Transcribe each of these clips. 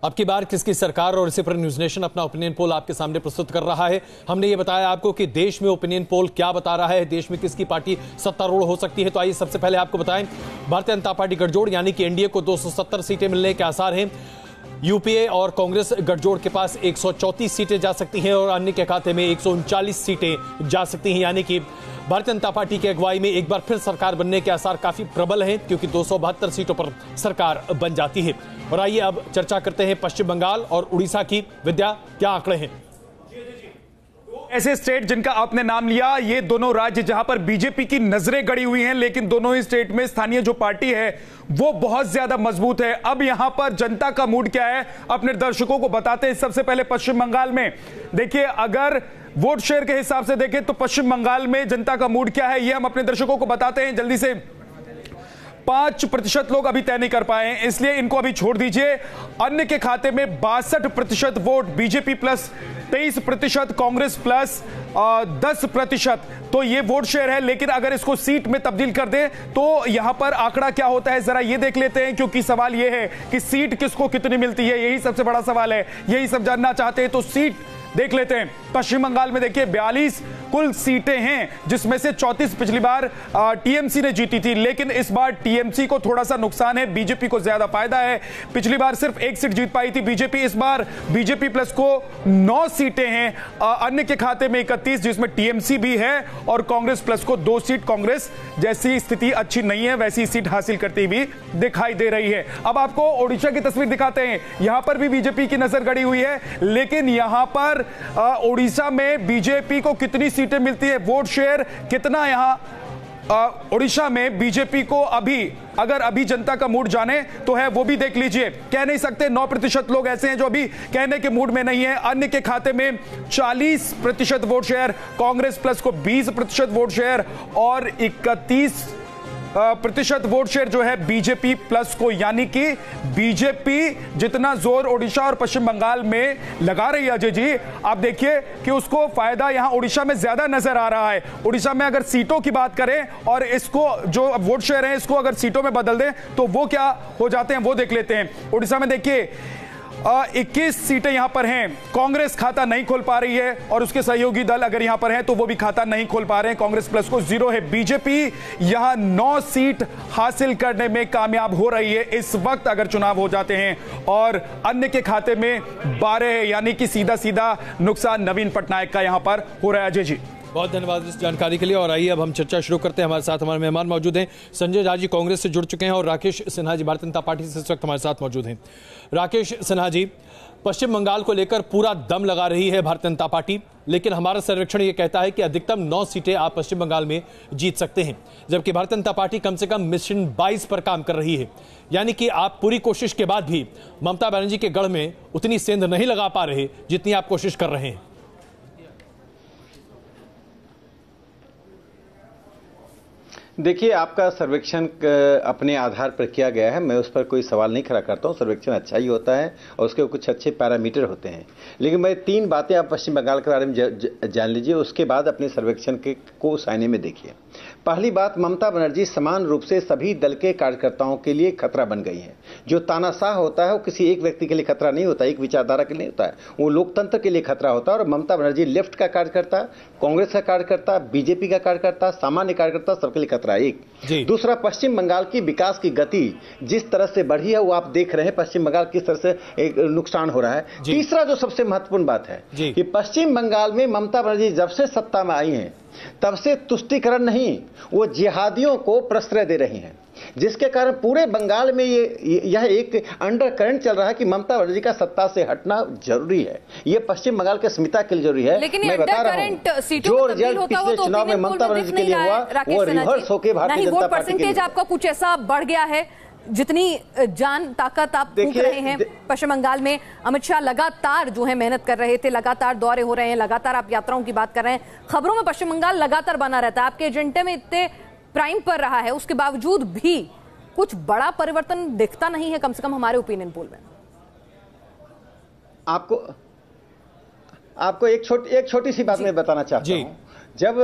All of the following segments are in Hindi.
अब की बार किसकी सरकार, और इसी पर न्यूज नेशन अपना ओपिनियन पोल आपके सामने प्रस्तुत कर रहा है। हमने ये बताया आपको कि देश में ओपिनियन पोल क्या बता रहा है, देश में किसकी पार्टी सत्तारूढ़ हो सकती है। तो आइए सबसे पहले आपको बताएं, भारतीय जनता पार्टी गठजोड़ यानी कि एनडीए को 270 सीटें मिलने के आसार हैं। यूपीए और कांग्रेस गठजोड़ के पास 134 सीटें जा सकती हैं और अन्य के खाते में 139 सीटें जा सकती हैं, यानी कि भारतीय जनता पार्टी की अगुवाई में एक बार फिर सरकार बनने के आसार काफी प्रबल हैं, क्योंकि 272 सीटों पर सरकार बन जाती है। और आइए अब चर्चा करते हैं पश्चिम बंगाल और उड़ीसा की। विद्या, क्या आंकड़े हैं? ऐसे स्टेट जिनका आपने नाम लिया, ये दोनों राज्य जहां पर बीजेपी की नजरें गड़ी हुई हैं, लेकिन दोनों ही स्टेट में स्थानीय जो पार्टी है वो बहुत ज्यादा मजबूत है। अब यहां पर जनता का मूड क्या है अपने दर्शकों को बताते हैं। सबसे पहले पश्चिम बंगाल में देखिए, अगर वोट शेयर के हिसाब से देखें तो पश्चिम बंगाल में जनता का मूड क्या है, ये हम अपने दर्शकों को बताते हैं जल्दी से। 5% लोग अभी तय नहीं कर पाए हैं, इसलिए इनको अभी छोड़ दीजिए। अन्य के खाते में 62% vote BJP plus 23%, Congress plus 10%। तो ये वोट शेयर है, लेकिन अगर इसको सीट में तब्दील कर दें तो यहां पर आंकड़ा क्या होता है जरा ये देख लेते हैं, क्योंकि सवाल ये है कि सीट किसको कितनी मिलती है, यही सबसे बड़ा सवाल है, यही सब जानना चाहते हैं। तो सीट देख लेते हैं। पश्चिम बंगाल में देखिए 42 कुल सीटें हैं, जिसमें से 34 पिछली बार टीएमसी ने जीती थी, लेकिन इस बार टीएमसी को थोड़ा सा नुकसान है, बीजेपी को ज्यादा फायदा है। पिछली बार सिर्फ 1 सीट जीत पाई थी बीजेपी, इस बार बीजेपी प्लस को 9 सीटें हैं। अन्य के खाते में 31, जिसमें टीएमसी भी है, और कांग्रेस प्लस को 2 सीट। कांग्रेस जैसी स्थिति अच्छी नहीं है वैसी सीट हासिल करती हुई दिखाई दे रही है। अब आपको ओडिशा की तस्वीर दिखाते हैं। यहां पर भी बीजेपी की नजर गड़ी हुई है, लेकिन यहां पर ओडिशा में बीजेपी को कितनी सीटें मिलती है, वोट शेयर कितना यहां ओडिशा में बीजेपी को अगर अभी जनता का मूड जाने तो है, वो भी देख लीजिए। कह नहीं सकते, 9% लोग ऐसे हैं जो अभी कहने के मूड में नहीं है। अन्य के खाते में 40% वोट शेयर, कांग्रेस प्लस को 20% वोट शेयर और 31% वोट शेयर जो है बीजेपी प्लस को, यानी कि बीजेपी जितना जोर ओडिशा और पश्चिम बंगाल में लगा रही है अजय जी, आप देखिए कि उसको फायदा यहां ओडिशा में ज्यादा नजर आ रहा है। ओडिशा में अगर सीटों की बात करें और इसको जो वोट शेयर है इसको अगर सीटों में बदल दें तो वो क्या हो जाते हैं वो देख लेते हैं। ओडिशा में देखिए 21 सीटें यहां पर हैं, कांग्रेस खाता नहीं खोल पा रही है और उसके सहयोगी दल अगर यहां पर हैं तो वो भी खाता नहीं खोल पा रहे हैं। कांग्रेस प्लस को 0 है। बीजेपी यहां 9 सीट हासिल करने में कामयाब हो रही है इस वक्त अगर चुनाव हो जाते हैं, और अन्य के खाते में 12 है, यानी कि सीधा सीधा नुकसान नवीन पटनायक का यहां पर हो रहा है। अजय जी बहुत धन्यवाद इस जानकारी के लिए। और आइए अब हम चर्चा शुरू करते हैं। हमारे साथ हमारे मेहमान मौजूद हैं। संजय झा जी कांग्रेस से जुड़ चुके हैं और राकेश सिन्हा जी भारतीय जनता पार्टी से इस वक्त हमारे साथ मौजूद हैं। राकेश सिन्हा जी, पश्चिम बंगाल को लेकर पूरा दम लगा रही है भारतीय जनता पार्टी, लेकिन हमारा सर्वेक्षण ये कहता है कि अधिकतम 9 सीटें आप पश्चिम बंगाल में जीत सकते हैं, जबकि भारतीय जनता पार्टी कम से कम मिशन 22 पर काम कर रही है। यानी कि आप पूरी कोशिश के बाद भी ममता बनर्जी के गढ़ में उतनी सेंध नहीं लगा पा रहे जितनी आप कोशिश कर रहे हैं। देखिए, आपका सर्वेक्षण अपने आधार पर किया गया है, मैं उस पर कोई सवाल नहीं खड़ा करता हूँ। सर्वेक्षण अच्छा ही होता है और उसके कुछ अच्छे पैरामीटर होते हैं, लेकिन मैं 3 बातें आप पश्चिम बंगाल के बारे में जान लीजिए, उसके बाद अपने सर्वेक्षण को आईने में देखिए। पहली बात, ममता बनर्जी समान रूप से सभी दल के कार्यकर्ताओं के लिए खतरा बन गई है। जो तानाशाह होता है वो किसी एक व्यक्ति के लिए खतरा नहीं होता, एक विचारधारा के लिए होता है, वो लोकतंत्र के लिए खतरा होता है। और ममता बनर्जी लेफ्ट का कार्यकर्ता, कांग्रेस का कार्यकर्ता, बीजेपी का कार्यकर्ता, सामान्य कार्यकर्ता, सबके लिए खतरा। एक दूसरा, पश्चिम बंगाल की विकास की गति जिस तरह से बढ़ी है वो आप देख रहे हैं, पश्चिम बंगाल किस तरह से एक नुकसान हो रहा है। तीसरा जो सबसे महत्वपूर्ण बात है कि पश्चिम बंगाल में ममता बनर्जी जब से सत्ता में आई हैं तब से तुष्टीकरण नहीं, वो जिहादियों को प्रश्रय दे रही हैं, जिसके कारण पूरे बंगाल में यह एक अंडर करंट चल रहा है कि ममता बनर्जी का सत्ता से हटना जरूरी है। ये पश्चिम बंगाल के अस्मिता के लिए जरूरी है। मैं बता रहा हूं, जो रिजल्ट पिछले चुनाव में ममता बनर्जी के लिए हुआ वो रिवर्स होकर भारतीय जनता पार्टी के लिए। आपका कुछ ऐसा बढ़ गया है जितनी जान ताकत आप फूंक रहे हैं पश्चिम बंगाल में? अमित शाह लगातार जो है मेहनत कर रहे थे, लगातार दौरे हो रहे हैं, लगातार आप यात्राओं की बात कर रहे हैं, खबरों में पश्चिम बंगाल लगातार बना रहता है, आपके एजेंडे में इतने प्राइम पर रहा है, उसके बावजूद भी कुछ बड़ा परिवर्तन दिखता नहीं है, कम से कम हमारे ओपिनियन पोल में। आपको एक छोटी सी बात मैं बताना चाहता हूं जब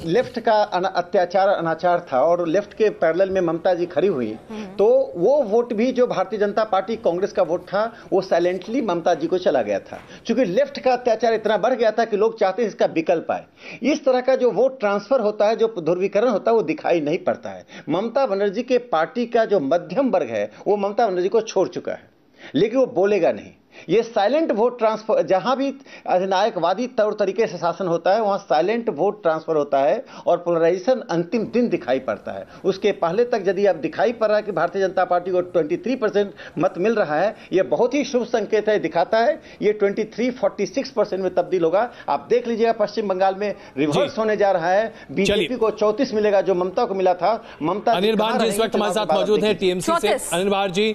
लेफ्ट का अत्याचार अनाचार था और लेफ्ट के पैरेलल में ममता जी खड़ी हुई, तो वो वोट भी जो भारतीय जनता पार्टी कांग्रेस का वोट था वो साइलेंटली ममता जी को चला गया था, क्योंकि लेफ्ट का अत्याचार इतना बढ़ गया था कि लोग चाहते हैं इसका विकल्प आए। इस तरह का जो वोट ट्रांसफर होता है, जो ध्रुवीकरण होता है, वो दिखाई नहीं पड़ता है। ममता बनर्जी के पार्टी का जो मध्यम वर्ग है वो ममता बनर्जी को छोड़ चुका है, लेकिन वो बोलेगा नहीं। ये साइलेंट वोट ट्रांसफर, जहां भी अधिनायकवादी तौर तरीके से शासन होता है वहां साइलेंट वोट ट्रांसफर होता है और पोलराइजेशन अंतिम दिन दिखाई पड़ता है। उसके पहले तक यदि अब दिखाई पड़ रहा है कि भारतीय जनता पार्टी को 23% मत मिल रहा है, यह बहुत ही शुभ संकेत है, दिखाता है ये 23-46% में तब्दील होगा। आप देख लीजिएगा पश्चिम बंगाल में रिवर्स होने जा रहा है, बीजेपी को 34 मिलेगा जो ममता को मिला था। ममता अनिर्बान जी इस वक्त हमारे साथ मौजूद हैं टीएमसी से। अनिर्बान जी,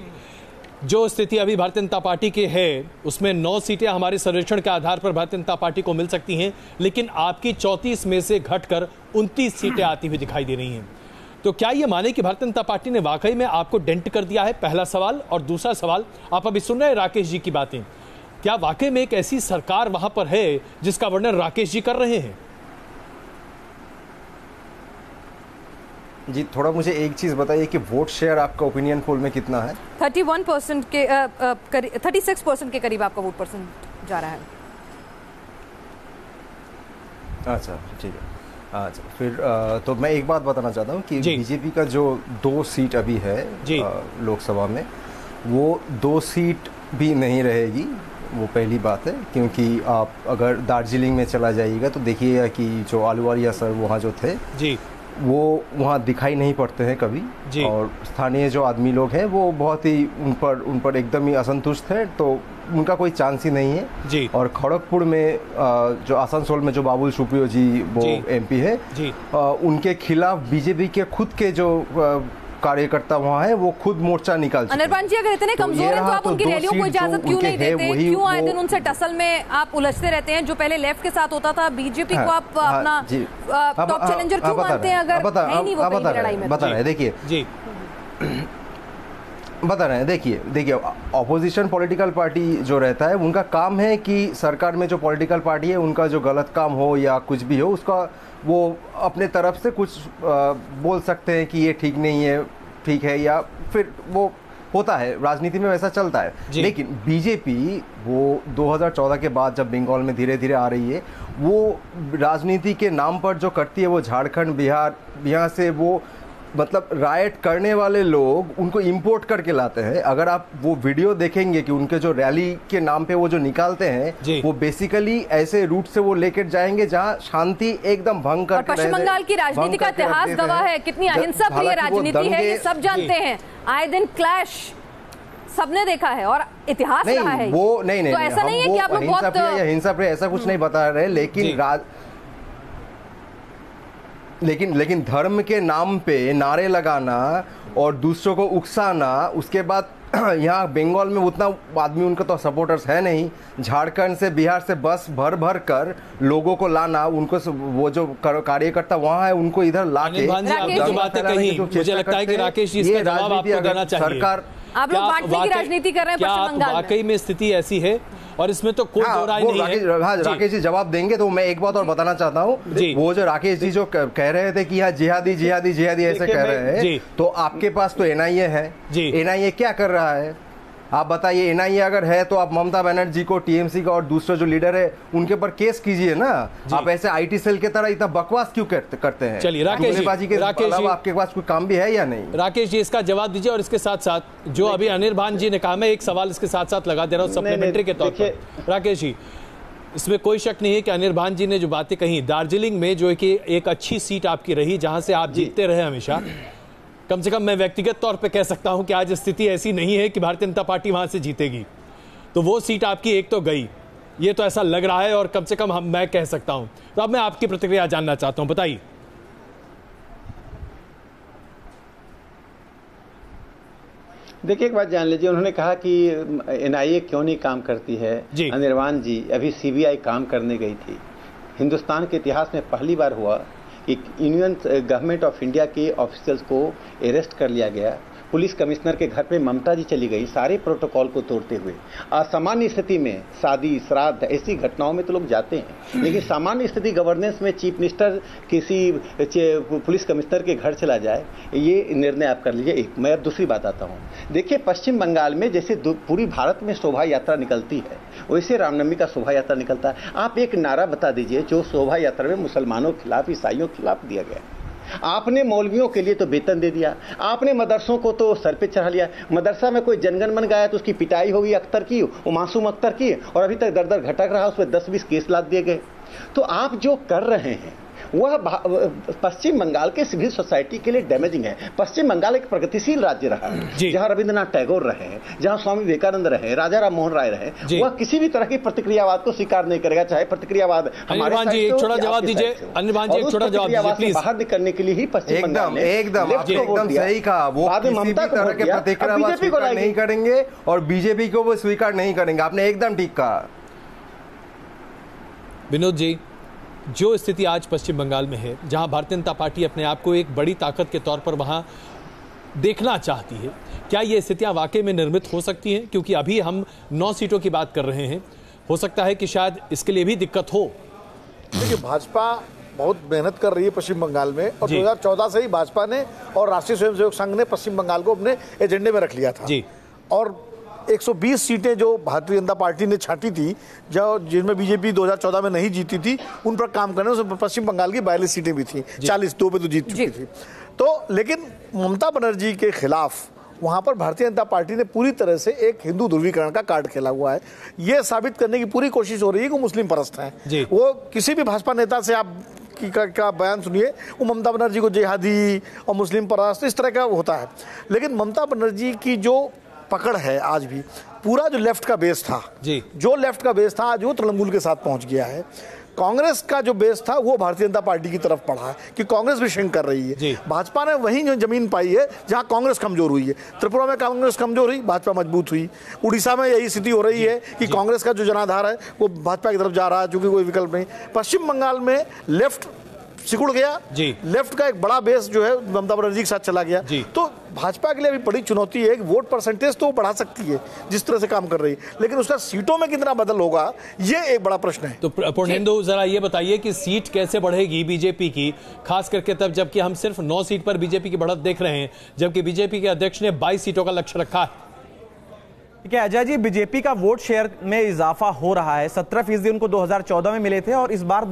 जो स्थिति अभी भारतीय जनता पार्टी की है उसमें 9 सीटें हमारे सर्वेक्षण के आधार पर भारतीय जनता पार्टी को मिल सकती हैं, लेकिन आपकी 34 में से घटकर 29 सीटें आती हुई दिखाई दे रही हैं। तो क्या ये माने कि भारतीय जनता पार्टी ने वाकई में आपको डेंट कर दिया है? पहला सवाल। और दूसरा सवाल, आप अभी सुन रहे हैं राकेश जी की बातें, क्या वाकई में एक ऐसी सरकार वहां पर है जिसका वर्णन राकेश जी कर रहे हैं? जी, थोड़ा मुझे एक चीज बताइए कि वोट शेयर आपका ओपिनियन पोल में कितना है? 31% के 36% के करीब आपका वोट परसेंट जा रहा है। अच्छा, ठीक है। अच्छा, फिर तो मैं एक बात बताना चाहता हूँ कि बीजेपी का जो 2 सीट अभी है लोकसभा में, वो 2 सीट भी नहीं रहेगी, वो पहली बात है। क्योंकि आप अगर दार्जिलिंग में चला जाइएगा तो देखिएगा कि जो आलूवालिया सर वहाँ जो थे जी, वो वहाँ दिखाई नहीं पड़ते हैं कभी, और स्थानीय जो आदमी लोग हैं वो बहुत ही उन पर एकदम ही असंतुष्ट है, तो उनका कोई चांस ही नहीं है जी। और खड़गपुर में जो आसनसोल में जो बाबुल सुप्रियो जी वो एमपी है जी, उनके खिलाफ बीजेपी के खुद के जो कार्यकर्ता वहाँ है वो खुद मोर्चा निकाल चुके हैं। अनिर्बान जी, अगर इतने कमजोर हैं तो आप उनकी रैलियों को इजाजत क्यों नहीं देते? क्यों आए दिन उनसे टसल में आप उलझते रहते हैं? जो पहले लेफ्ट के साथ होता था, बीजेपी को आप अपना टॉप चैलेंजर क्यों मानते हैं? अगर है नहीं वो लड़ाई में, बता रहे हैं, देखिए जी, बता रहे हैं, देखिए ऑपोजिशन पॉलिटिकल पार्टी जो रहता है उनका काम है कि सरकार में जो पॉलिटिकल पार्टी है उनका जो गलत काम हो या कुछ भी हो उसका वो अपने तरफ से कुछ बोल सकते हैं कि ये ठीक नहीं है, ठीक है, या फिर वो होता है, राजनीति में वैसा चलता है। लेकिन बीजेपी वो 2014 के बाद जब बंगाल में धीरे धीरे आ रही है, वो राजनीति के नाम पर जो करती है वो झारखंड बिहार से वो मतलब राइट करने वाले लोग उनको इंपोर्ट करके लाते हैं। अगर आप वो वीडियो देखेंगे कि उनके जो रैली के नाम पे वो जो निकालते हैं वो बेसिकली ऐसे रूट से वो लेकर जाएंगे जहां शांति एकदम भंग करके पश्चिम बंगाल की राजनीति का इतिहास गवाह है, कितनी अहिंसा प्रिय राजनीति है, ये सब जानते हैं। आए दिन क्लैश सबने देखा है और इतिहास रहा है वो। नहीं, तो ऐसा नहीं है कि आप लोग बहुत हिंसा प्रिय ऐसा कुछ नहीं बता रहे, लेकिन धर्म के नाम पे नारे लगाना और दूसरों को उकसाना, उसके बाद यहाँ बंगाल में उतना आदमी उनका तो सपोर्टर्स है नहीं, झारखंड से बिहार से बस भर कर लोगों को लाना, उनको वो जो कार्यकर्ता वहाँ है उनको इधर लाके जो बातें कही, मुझे लगता है कि राकेश जी इसका जवाब आपको देना चाहिए। सरकार, आप लोग बांटने की राजनीति कर रहे हैं पश्चिम बंगाल में। वाकई में स्थिति ऐसी है और इसमें तो कोई दो राय नहीं है। राकेश जी जवाब देंगे तो मैं एक बात और बताना चाहता हूँ, वो जो राकेश जी जो कह रहे थे कि यहाँ जिहादी ऐसे कह रहे हैं, तो आपके पास तो एनआईए है, एनआईए क्या कर रहा है आप बताइए? एनआईए अगर है तो आप ममता बनर्जी को, टीएमसी का और दूसरे जो लीडर है उनके ऊपर केस कीजिए ना। आप ऐसे आईटी सेल के तरह इतना बकवास क्यों करते हैं? चलिए राकेश जी, आपके पास कोई काम भी है या नहीं? राकेश जी इसका जवाब दीजिए। और इसके साथ साथ जो अभी अनिर्बान जी ने कहा, मैं एक सवाल इसके साथ साथ लगा दे रहा हूँ सप्लीमेंट्री के तौर पर। राकेश जी, इसमें कोई शक नहीं है कि अनिर्बान जी ने जो बातें कही, दार्जिलिंग में जो कि एक अच्छी सीट आपकी रही जहां से आप जीतते रहे हमेशा, कम से कम मैं व्यक्तिगत तौर पे कह सकता हूं कि आज स्थिति ऐसी नहीं है कि भारतीय जनता पार्टी वहां से जीतेगी, तो वो सीट आपकी एक तो गई, ये तो ऐसा लग रहा है, और कम से कम मैं कह सकता हूं। तो अब मैं आपकी प्रतिक्रिया जानना चाहता हूं, बताइए। देखिए, एक बात जान लीजिए, उन्होंने कहा कि एनआईए क्यों नहीं काम करती है। अनिर्बान जी, अभी सीबीआई काम करने गई थी। हिंदुस्तान के इतिहास में पहली बार हुआ कि यूनियन गवर्नमेंट ऑफ इंडिया के ऑफिशियल्स को अरेस्ट कर लिया गया, पुलिस कमिश्नर के घर पे ममता जी चली गई, सारे प्रोटोकॉल को तोड़ते हुए। असामान्य स्थिति में शादी, श्राद्ध, ऐसी घटनाओं में तो लोग जाते हैं, लेकिन सामान्य स्थिति गवर्नेंस में चीफ मिनिस्टर किसी पुलिस कमिश्नर के घर चला जाए, ये निर्णय आप कर लीजिए। एक मैं अब दूसरी बात आता हूँ। देखिए, पश्चिम बंगाल में जैसे पूरी भारत में शोभा यात्रा निकलती है, वैसे रामनवमी का शोभा यात्रा निकलता है। आप एक नारा बता दीजिए जो शोभा यात्रा में मुसलमानों के खिलाफ, ईसाइयों के खिलाफ दिया गया। आपने मौलवियों के लिए तो वेतन दे दिया, आपने मदरसों को तो सर पे चढ़ा लिया। मदरसा में कोई जनगण मन गाया तो उसकी पिटाई हो गई अख्तर की, वो मासूम अख्तर की, और अभी तक दर दर घटक रहा, उस पर 10-20 केस लाद दिए गए। तो आप जो कर रहे हैं वह पश्चिम बंगाल के सिविल सोसाइटी के लिए डैमेजिंग है। पश्चिम बंगाल एक प्रगतिशील राज्य रहा है, जहां रविंद्रनाथ टैगोर रहे, जहां स्वामी विवेकानंद रहे, राजा राम मोहन राय रहे। वह किसी भी तरह की प्रतिक्रियावाद को स्वीकार नहीं करेगा, चाहे प्रतिक्रियावाद अनिर्बान जी एक छोटा जवाब दीजिए। अनिर्बान जी एक छोटा जवाब दीजिए प्लीज। बाहर निकलने के लिए ही पश्चिम बंगाल ने एकदम सही कहा, वो ममता तरह के प्रतिक्रियावाद स्वीकार नहीं करेंगे और बीजेपी को वो स्वीकार नहीं करेंगे। आपने एकदम ठीक कहा। विनोद जी, जो स्थिति आज पश्चिम बंगाल में है, जहां भारतीय जनता पार्टी अपने आप को एक बड़ी ताकत के तौर पर वहां देखना चाहती है, क्या ये स्थितियां वाकई में निर्मित हो सकती हैं? क्योंकि अभी हम 9 सीटों की बात कर रहे हैं, हो सकता है कि शायद इसके लिए भी दिक्कत हो। देखिए, भाजपा बहुत मेहनत कर रही है पश्चिम बंगाल में, और 2014 से ही भाजपा ने और राष्ट्रीय स्वयंसेवक संघ ने पश्चिम बंगाल को अपने एजेंडे में रख लिया था जी। और 120 सीटें जो भारतीय जनता पार्टी ने छांटी थी, जो जिनमें बीजेपी 2014 में नहीं जीती थी, उन पर काम करने उसमें पश्चिम बंगाल की 42 सीटें भी थी, 42 पे तो जीत चुकी थी। तो लेकिन ममता बनर्जी के खिलाफ वहां पर भारतीय जनता पार्टी ने पूरी तरह से एक हिंदू ध्रुवीकरण का कार्ड खेला हुआ है। यह साबित करने की पूरी कोशिश हो रही है कि मुस्लिम परस्त हैं। वो किसी भी भाजपा नेता से आप का बयान सुनिए, वो ममता बनर्जी को जिहादी और मुस्लिम परस्त इस तरह का होता है। लेकिन ममता बनर्जी की जो पकड़ है, आज भी पूरा जो लेफ्ट का बेस था जी, जो लेफ्ट का बेस था आज वो तृणमूल के साथ पहुंच गया है। कांग्रेस का जो बेस था वो भारतीय जनता पार्टी की तरफ बढ़ा है कि कांग्रेस भी श्रिंक कर रही है। भाजपा ने वहीं जो जमीन पाई है जहां कांग्रेस कमजोर हुई है। त्रिपुरा में कांग्रेस कमजोर हुई, भाजपा मजबूत हुई। उड़ीसा में यही स्थिति हो रही है कि कांग्रेस का जो जनाधार है वो भाजपा की तरफ जा रहा है, चूंकि कोई विकल्प नहीं। पश्चिम बंगाल में लेफ्ट सिकुड़ गया जी, लेफ्ट का एक बड़ा बेस जो है ममता बनर्जी के साथ चला गया। तो भाजपा के लिए भी बड़ी चुनौती है। वोट परसेंटेज तो बढ़ा सकती है जिस तरह से काम कर रही है, लेकिन उसका सीटों में कितना बदल होगा ये एक बड़ा प्रश्न है। तो पूर्णेंदु, जरा ये बताइए कि सीट कैसे बढ़ेगी बीजेपी की, खास करके तब जबकि हम सिर्फ 9 सीट पर बीजेपी की बढ़त देख रहे हैं, जबकि बीजेपी के अध्यक्ष ने 22 सीटों का लक्ष्य रखा है। क्या अजय जी, बीजेपी का वोट शेयर में इजाफा हो रहा है। 17% उनको 2014 में मिले थे और इस बार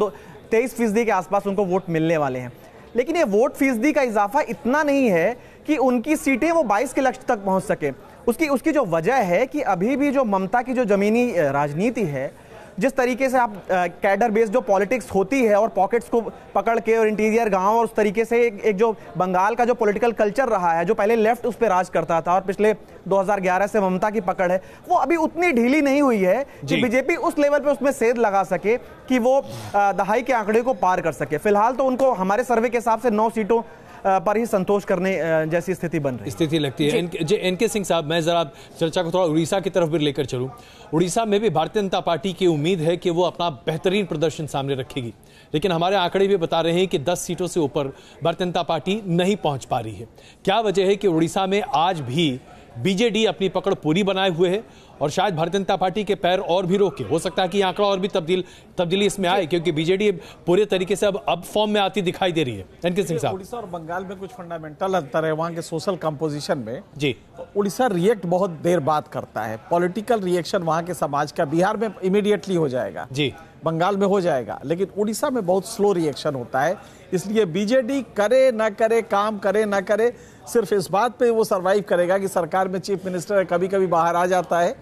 23% के आसपास उनको वोट मिलने वाले हैं। लेकिन ये वोट फीसदी का इजाफा इतना नहीं है कि उनकी सीटें वो 22 के लक्ष्य तक पहुंच सके। उसकी जो वजह है कि अभी भी जो ममता की जो जमीनी राजनीति है, जिस तरीके से आप कैडर बेस्ड जो पॉलिटिक्स होती है और पॉकेट्स को पकड़ के और इंटीरियर गांव और उस तरीके से एक जो बंगाल का जो पॉलिटिकल कल्चर रहा है, जो पहले लेफ्ट उस पर राज करता था और पिछले 2011 से ममता की पकड़ है, वो अभी उतनी ढीली नहीं हुई है कि बीजेपी उस लेवल पे उसमें सेध लगा सके कि वो दहाई के आंकड़े को पार कर सके। फिलहाल तो उनको हमारे सर्वे के हिसाब से 9 सीटों पर ही संतोष करने जैसी स्थिति बन रही स्थिति लगती है। एनके सिंह साहब, मैं जरा चर्चा को थोड़ा उड़ीसा की तरफ भी लेकर चलूं। उड़ीसा में भी भारतीय जनता पार्टी की उम्मीद है कि वो अपना बेहतरीन प्रदर्शन सामने रखेगी, लेकिन हमारे आंकड़े भी बता रहे हैं कि 10 सीटों से ऊपर भारतीय जनता पार्टी नहीं पहुंच पा रही है। क्या वजह है कि उड़ीसा में आज भी बीजेडी अपनी पकड़ पूरी बनाए हुए है और शायद भारतीय जनता पार्टी के पैर और भी रोके? हो सकता है कि आंकड़ा और भी तब्दीली इसमें आए, क्योंकि बीजेडी पूरे तरीके से अब फॉर्म में आती दिखाई दे रही है। एनके सिंह साहब, उड़ीसा और बंगाल में कुछ फंडामेंटल अंतर है वहां के सोशल कंपोजिशन में जी। उड़ीसा रिएक्ट बहुत देर बाद करता है, पॉलिटिकल रिएक्शन वहां के समाज का बिहार में इमीडिएटली हो जाएगा जी, बंगाल में हो जाएगा, लेकिन उड़ीसा में बहुत स्लो रिएक्शन होता है। इसलिए बीजेडी करे ना करे, काम करे ना करे, सिर्फ इस बात पे वो सरवाइव करेगा कि सरकार में चीफ मिनिस्टर कभी कभी बाहर आ जाता है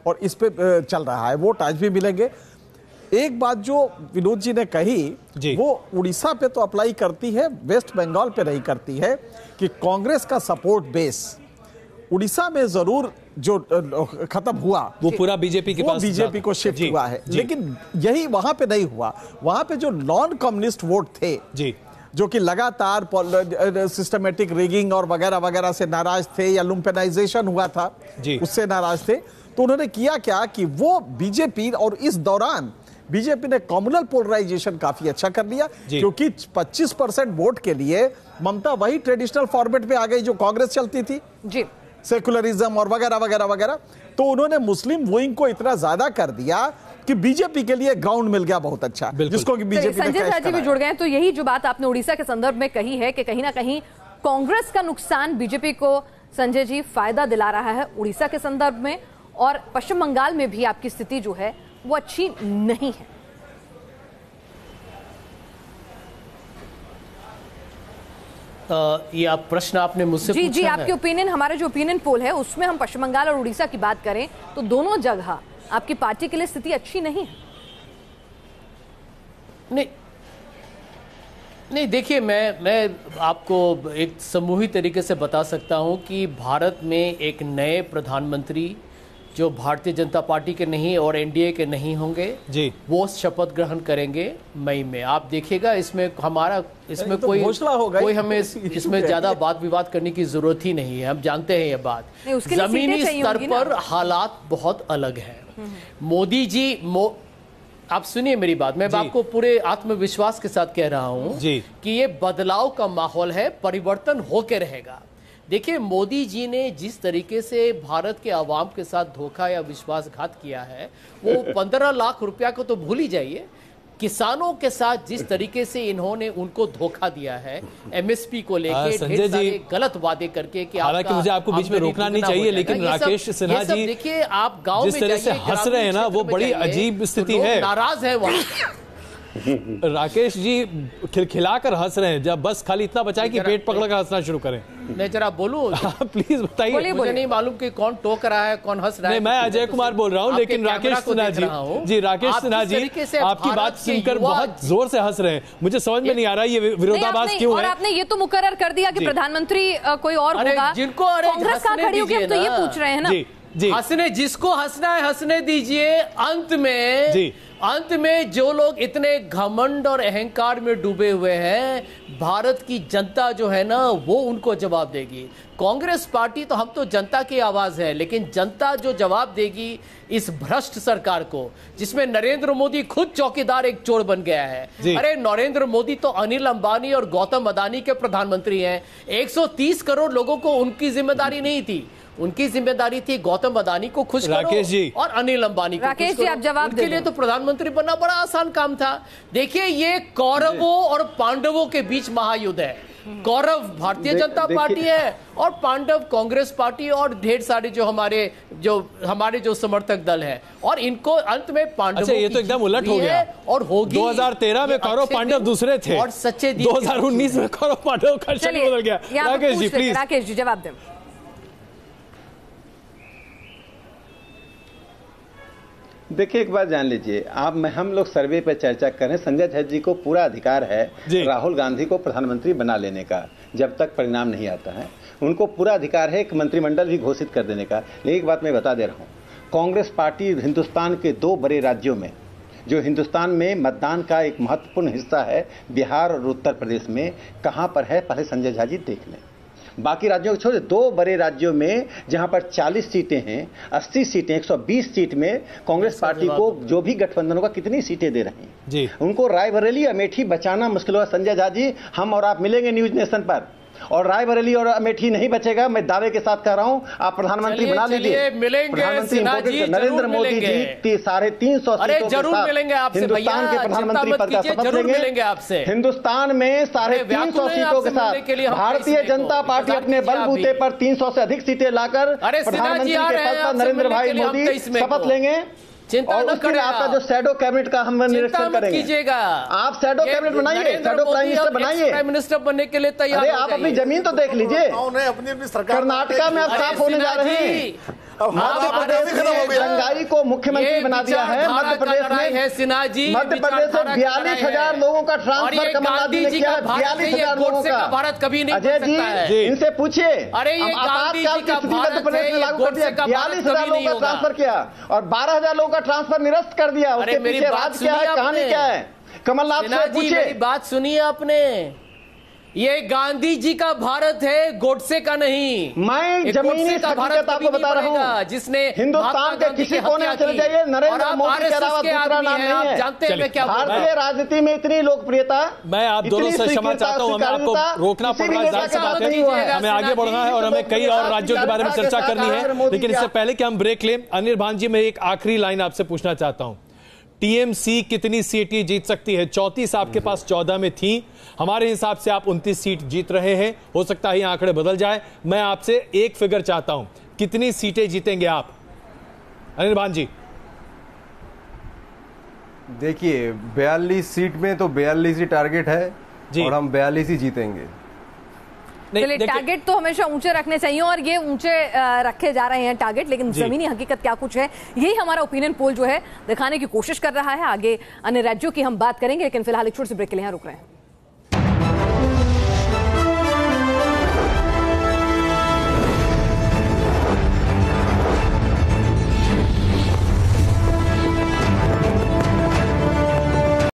और इस पे चल रहा है। वोट आज भी मिलेंगे। एक बात जो विनोद जी ने कही वो उड़ीसा पे तो अप्लाई करती है, वेस्ट बंगाल पे नहीं करती है, कि कांग्रेस का सपोर्ट बेस उड़ीसा में जरूर जो खत्म हुआ वो पूरा बीजेपी के पास, बीजेपी को शिफ्ट हुआ है, लेकिन यही वहां पे नहीं हुआ। वहां पे जो नॉन कम्युनिस्ट वोट थे जी, जो कि लगातार सिस्टमेटिक रिगिंग और वगैरह वगैरह से नाराज थे या लुम्पेनाइजेशन हुआ था उससे नाराज थे, तो उन्होंने किया क्या कि वो बीजेपी और इस दौरान बीजेपी ने कम्युनल पोलराइजेशन काफी अच्छा कर लिया, क्योंकि 25% वोट के लिए ममता वही ट्रेडिशनल फॉर्मेट पे आ गई जो कांग्रेस चलती थी जी, सेकुलरिज्म और वगैरह वगैरह वगैरह। तो उन्होंने मुस्लिम वोइंग को इतना ज्यादा कर दिया कि बीजेपी के लिए ग्राउंड मिल गया बहुत अच्छा, जिसको कि बीजेपी संजय झा जी भी जुड़ गए। तो यही जो बात आपने उड़ीसा के संदर्भ में कही है कि कहीं ना कहीं कांग्रेस का नुकसान बीजेपी को संजय जी फायदा दिला रहा है उड़ीसा के संदर्भ में, और पश्चिम बंगाल में भी आपकी स्थिति जो है वो अच्छी नहीं है। ये आप प्रश्न आपने मुझसे जी पूछा जी, है। आपके ओपिनियन, हमारे जो ओपिनियन पोल है उसमें हम पश्चिम बंगाल और उड़ीसा की बात करें तो दोनों जगह आपकी पार्टी के लिए स्थिति अच्छी नहीं है। नहीं देखिए, मैं आपको एक समूहित तरीके से बता सकता हूं कि भारत में एक नए प्रधानमंत्री जो भारतीय जनता पार्टी के नहीं और एनडीए के नहीं होंगे जी, वो शपथ ग्रहण करेंगे मई में। आप देखिएगा, इसमें हमारा इसमें तो कोई हमें इसमें ज्यादा वाद विवाद करने की जरूरत ही नहीं है। हम जानते हैं ये बात, जमीनी स्तर पर हालात बहुत अलग हैं। मोदी जी आप सुनिए मेरी बात, मैं आपको पूरे आत्मविश्वास के साथ कह रहा हूं कि ये बदलाव का माहौल है, परिवर्तन होके रहेगा। देखिए, मोदी जी ने जिस तरीके से भारत के आवाम के साथ धोखा या विश्वासघात किया है, वो 15 लाख रुपया को तो भूल ही जाइए। किसानों के साथ जिस तरीके से इन्होंने उनको धोखा दिया है, एमएसपी को लेकर ढेर सारे गलत वादे करके कि हालांकि मुझे आपको बीच में रोकना नहीं चाहिए, लेकिन राकेश सिन्हा जी देखिए, आप गांव में जिस तरह से हंस रहे हैं ना, वो बड़ी अजीब स्थिति है। नाराज है वहां राकेश जी खिलखिलाकर हंस रहे हैं, जब बस खाली इतना बचा है कि पेट पकड़कर हंसना शुरू करें। मैं जरा बोलूं? प्लीज बताइए। मुझे नहीं मालूम कि कौन टोक रहा है, कौन हंस रहा है। नहीं, मैं अजय कुमार बोल रहा हूं, लेकिन राकेश सिन्हा जी राकेश सिन्हा जी आपकी बात सुनकर बहुत जोर से हंस रहे हैं। मुझे समझ में नहीं आ रहा ये विरोधाभास क्यों है। और आपने ये तो मुकर्रर कर दिया कि प्रधानमंत्री कोई और होगा, जिनको कांग्रेस का खड़ी होगी, तो ये पूछ रहे हैं ना जी, हंसने जिसको हंसना है हंसने दीजिए। अंत में जो लोग इतने घमंड और अहंकार में डूबे हुए हैं, भारत की जनता जो है ना, वो उनको जवाब देगी। कांग्रेस पार्टी तो, हम तो जनता की आवाज है, लेकिन जनता जो जवाब देगी इस भ्रष्ट सरकार को, जिसमें नरेंद्र मोदी खुद चौकीदार एक चोर बन गया है। अरे नरेंद्र मोदी तो अनिल अंबानी और गौतम अदानी के प्रधानमंत्री हैं। 130 करोड़ लोगों को उनकी जिम्मेदारी नहीं थी, उनकी जिम्मेदारी थी गौतम अदानी को खुश करो और अनिल अंबानी को खुश करो। आप जवाब उनके लिए तो प्रधानमंत्री बनना बड़ा आसान काम था। देखिए, ये कौरवों और पांडवों के बीच महायुद्ध है। कौरव भारतीय जनता पार्टी है और पांडव कांग्रेस पार्टी और ढेर सारे जो हमारे जो समर्थक दल है, और इनको अंत में पांडवों ये तो एकदम उलट हो गया और होगी। 2013 में कौरव पांडव दूसरे थे और सच्चे 2019 में कौरव पांडव का शक्ल बदल गया। राकेश जी प्लीज। राकेश जी जवाब दें। देखिए, एक बात जान लीजिए, हम लोग सर्वे पर चर्चा करें। संजय झा जी को पूरा अधिकार है राहुल गांधी को प्रधानमंत्री बना लेने का, जब तक परिणाम नहीं आता है। उनको पूरा अधिकार है एक मंत्रिमंडल भी घोषित कर देने का। लेकिन एक बात मैं बता दे रहा हूँ, कांग्रेस पार्टी हिंदुस्तान के 2 बड़े राज्यों में, जो हिंदुस्तान में मतदान का एक महत्वपूर्ण हिस्सा है, बिहार और उत्तर प्रदेश में, कहाँ पर है पहले संजय झा जी देख लें। बाकी राज्यों को छोड़िए, 2 बड़े राज्यों में जहां पर 40 सीटें हैं, 80 सीटें, 120 सीट में कांग्रेस पार्टी को जो भी गठबंधनों का कितनी सीटें दे रहे हैं जी, उनको रायबरेली अमेठी बचाना मुश्किल होगा। संजय झा जी, हम और आप मिलेंगे न्यूज नेशन पर, और रायबरेली और अमेठी नहीं बचेगा, मैं दावे के साथ कह रहा हूं। आप प्रधानमंत्री बना लीजिए, प्रधानमंत्री नरेंद्र मोदी जी 350 सीटों के साथ हिंदुस्तान के प्रधानमंत्री पद का शपथ लेंगे आपसे। हिंदुस्तान में 350 सीटों के साथ भारतीय जनता पार्टी अपने बलबूते पर 300 से अधिक सीटें लाकर प्रधानमंत्री के पद पर नरेंद्र भाई मोदी शपथ लेंगे। चिंता न करें, आपका जो शैडो कैबिनेट का हम निरीक्षण करेंगे। आप शैडो कैबिनेट बनाइए, शैडो प्राइम मिनिस्टर बनाइए। प्राइम मिनिस्टर बनने के लिए तैयार हैं। आप अपनी जमीन तो देख लीजिए, कर्नाटका में आप साफ होने जा रहे हैं। मध्य प्रदेश में रंगाई को मुख्यमंत्री बना दिया है। मध्य प्रदेश में मध्य प्रदेश में 42,000 लोगों का ट्रांसफर कमलनाथ जी ने किया है। 42,000 लोगों का। भारत कभी नहीं अजय जी, इनसे पूछिए, आपातकाल की स्थिति मध्य प्रदेश में लागू कर दिया, 42,000 लोगों का ट्रांसफर किया और 12,000 लोगों का ट्रांसफर निरस्त कर दिया। उसके पीछे राज क्या है, कहानी क्या है? कमलनाथ से पूछिए। बात सुनिए आपने, ये गांधी जी का भारत है, गोडसे का नहीं। मैं जमीनी हकीकत आपको बता रहा हूं, जिसने हिंदुस्तान के किसी कोने में चले जाइए, नरेंद्र मोदी के अलावा दूसरा नाम नहीं है। जानते हैं मैं क्या भारतीय राजनीति में इतनी लोकप्रियता, मैं आप दोनों से क्षमा चाहता हूं, हमें आपको रोकना पड़ रहा है, जाहिर सी बात है, हमें आगे बढ़ना है और हमें कई और राज्यों के बारे में चर्चा करनी है। लेकिन इससे पहले कि हम ब्रेक लें, अनिर्बान जी, मैं एक आखिरी लाइन आपसे पूछना चाहता हूं। टीएमसी कितनी सीटें जीत सकती है? 34 आपके पास 14 में थी, हमारे हिसाब से आप 29 सीट जीत रहे हैं, हो सकता है ये आंकड़े बदल जाए। मैं आपसे एक फिगर चाहता हूं, कितनी सीटें जीतेंगे आप, अनिर्बान जी? देखिए 42 सीट में तो 42 ही टारगेट है और हम 42 ही जीतेंगे। चलिए, टारगेट तो हमेशा ऊंचे रखने चाहिए और ये ऊंचे रखे जा रहे हैं टारगेट, लेकिन जमीनी हकीकत क्या कुछ है, यही हमारा ओपिनियन पोल जो है दिखाने की कोशिश कर रहा है। आगे अन्य राज्यों की हम बात करेंगे, लेकिन फिलहाल एक छोटे से ब्रेक के लिए रुक रहे हैं।